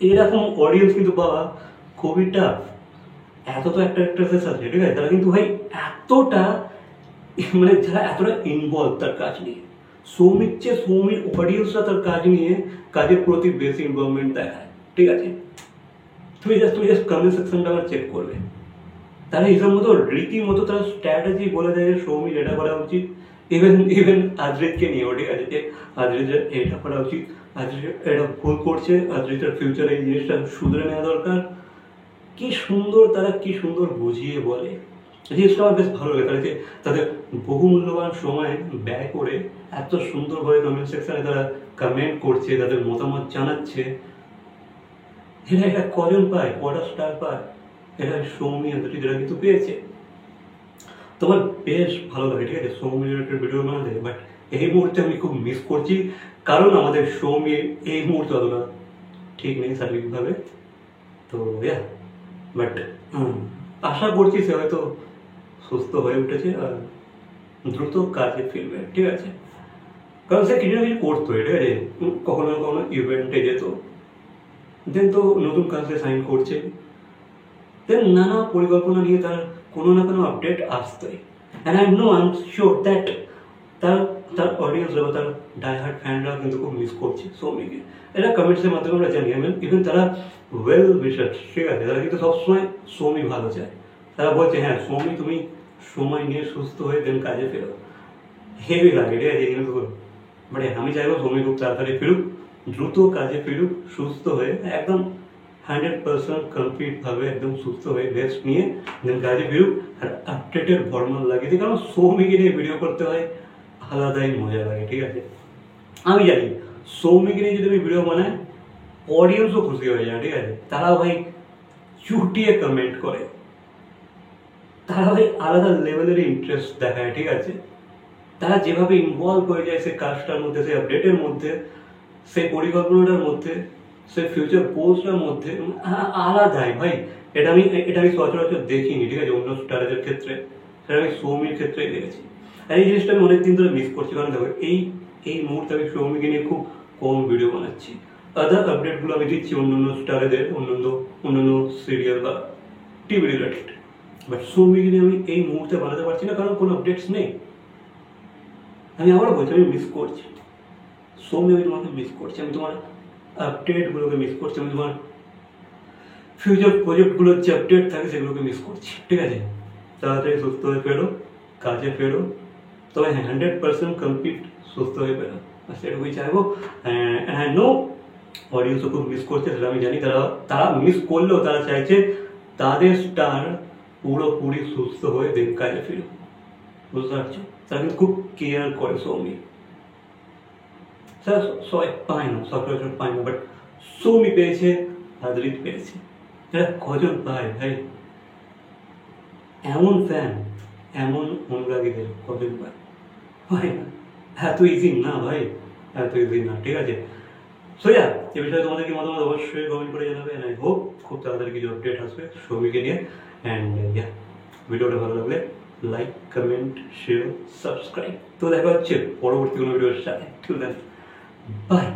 এরকম অডিয়েন্স কিন্তু পাওয়া খুবই টাফ। এত তো একটা অ্যাক্ট্রেসেস আছে, ঠিক আছে, তারা কিন্তু ভাই এতটা মানে যারা এতটা ইনভলভ তার কাজ নিয়ে, সৌমিক চেয়ে সৌমির অডিয়েন্সরা তার কাজ নিয়ে কাজের প্রতি বেশি ইনভলভমেন্ট দেখায়, ঠিক আছে। তুমি জাস্ট কমেন্ট সেকশনটা আবার চেক করবে, তারা এইসব মতো রীতিমতো তারা স্ট্র্যাটেজি বলে দেয় যে সৌমির এটা করা উচিত। ইভেন আদ্রিতকে নিয়েও, ঠিক আছে, যে আদ্রিতের এটা করা উচিত, আদ্রিত এটা ভুল করছে, আদ্রিতের ফিউচারে এই জিনিসটা শুধরে নেওয়া দরকার। কি সুন্দর তারা, কি সুন্দর বুঝিয়ে বলে। জিনিসটা আমার বেশ ভালো লাগে, তারা যে তাদের বহুমূল্যবান সময় ব্যয় করে এত সুন্দরভাবে কমেন্ট সেকশনে তারা কমেন্ট করছে, তাদের মতামত জানাচ্ছে। এটা কজন পায়, কটা স্টার পায়? এটা সৌমি আন্তরিকরা কিন্তু পেয়েছে। তোমার বেশ ভালো লাগে, ঠিক আছে, সৌমি রিলেটেড ভিডিও বানাতে। বাট এই মুহূর্তে আমি খুব মিস করছি, কারণ আমাদের সৌমি এই মুহূর্তে অতটা ঠিক নেই শারীরিকভাবে। তো বাট আশা করছি সে হয়তো সুস্থ হয়ে উঠেছে আর দ্রুত কাজে ফিরবে, ঠিক আছে। কারণ সে কিছু না কিছু করতো, ঠিক আছে, কখনো কখনো ইভেন্টে যেত, দেন তো নতুন কাজে সাইন করছে, দেন নানা পরিকল্পনা নিয়ে তার কোনো না কোনো আপডেট আসতোই। And I know, I am sure that তার তার অডিয়েন্সরা বা তার ডাইহার্ড ফ্যানরা কিন্তু খুব মিস করছে সৌমিকে। এটা কমেন্টসের মাধ্যমে আমরা জানি। ইভেন তারা ওয়েল উইশার্স, ঠিক আছে, তারা কিন্তু সবসময় সৌমি ভালো চায়। তারা বলছে হ্যাঁ সৌমি তুমি সময় নিয়ে সুস্থ হয়ে দেন কাজে ফেরো। হেভি লাগে, ঠিক আছে, এই জিনিসগুলো। বাট আমি চাইবো সৌমি খুব তাড়াতাড়ি ফিরুক, দ্রুত কাজে ফিরুক, সুস্থ হয়ে একদম 100% কমপ্লিটভাবে একদম সুস্থ হয়ে রেস্ট নিয়ে দেন কাজে ফিরুক আর আপডেটের ভরমাল লাগিয়ে দিই। কারণ সৌমিকে নিয়ে ভিডিও করতে হয়, আলাদাই মজা লাগে, ঠিক আছে। আমি জানি সৌমিকে নিয়ে যদি আমি ভিডিও বানাই অডিয়েন্সও খুশি হয়ে যায়, ঠিক আছে। তারা ভাই চুটিয়ে কমেন্ট করে, তারা ভাই আলাদা লেভেলের ইন্টারেস্ট দেখায়, ঠিক আছে। তারা যেভাবে ইনভলভ হয়ে যায় সেই কাজটার মধ্যে, সেই আপডেটের মধ্যে, সেই পরিকল্পনাটার মধ্যে, সেই ফিউচার পোস্টটার মধ্যে, আলাদাই ভাই। এটা আমি সচরাচর দেখিনি, ঠিক আছে, অন্য স্টারদের ক্ষেত্রে। সেটা আমি সৌমির ক্ষেত্রেই দেখেছি। আর এই জিনিসটা আমি অনেকদিন ধরে মিস করছি। কারণ দেখো এই মুহূর্তে আমি সৌমিকে নিয়ে খুব কম ভিডিও বানাচ্ছি। আদার আপডেটগুলো আমি দিচ্ছি অন্যান্য স্টারেদের, অন্যান্য সিরিয়াল বা টিভি রিলেটেড। বাট সৌমিকে নিয়ে আমি এই মুহূর্তে বানাতে পারছি না, কারণ কোনো আপডেটস নেই। আমি আবারও বলছি আমি মিস করছি সৌমি, আমি তোমাকে মিস করছি, আমি তোমার আপডেটগুলোকে মিস করছি, আমি তোমার ফিউচার প্রজেক্টগুলোর যে আপডেট থাকে সেগুলোকে মিস করছি, ঠিক আছে। তাড়াতাড়ি সুস্থ হয়ে ফেরো, কাজে ফেরো, তবে 100% কমপ্লিট সুস্থ হয়ে ফেরো, আর সেটুকুই চাইবো। অ্যান্ড নো অডিয়েন্সও খুব মিস করছে, সেটা আমি জানি। তারা মিস করলেও তারা চাইছে তাদের স্টার পুরোপুরি সুস্থ হয়ে দেন কাজে ফিরো, বুঝতে পারছো। তারা কিন্তু খুব কেয়ার করে সৌমি। স্যার সবাই পায় না, সচরাচর পায় না, বাট সৌমি পেয়েছে, আদ্রিত পেয়েছে। এরা কজন পায় ভাই? এমন ফ্যান, এমন অনুরাগীদের কজন পায়? হয় না। এত ইজি না ভাই, এত ইজি না, ঠিক আছে। সো এ বিষয়ে তোমাদের কি মতামত অবশ্যই কমেন্ট করে জানাবে। অ্যান্ড আই হোপ খুব তাড়াতাড়ি কিছু আপডেট আসবে সৌমিকে নিয়ে। অ্যান্ড ভিডিওটা ভালো লাগলে লাইক, কমেন্ট, শেয়ার, সাবস্ক্রাইব। তো দেখা হচ্ছে পরবর্তী কোনো ভিডিওর সাথে। ঠিক আছে, বাই।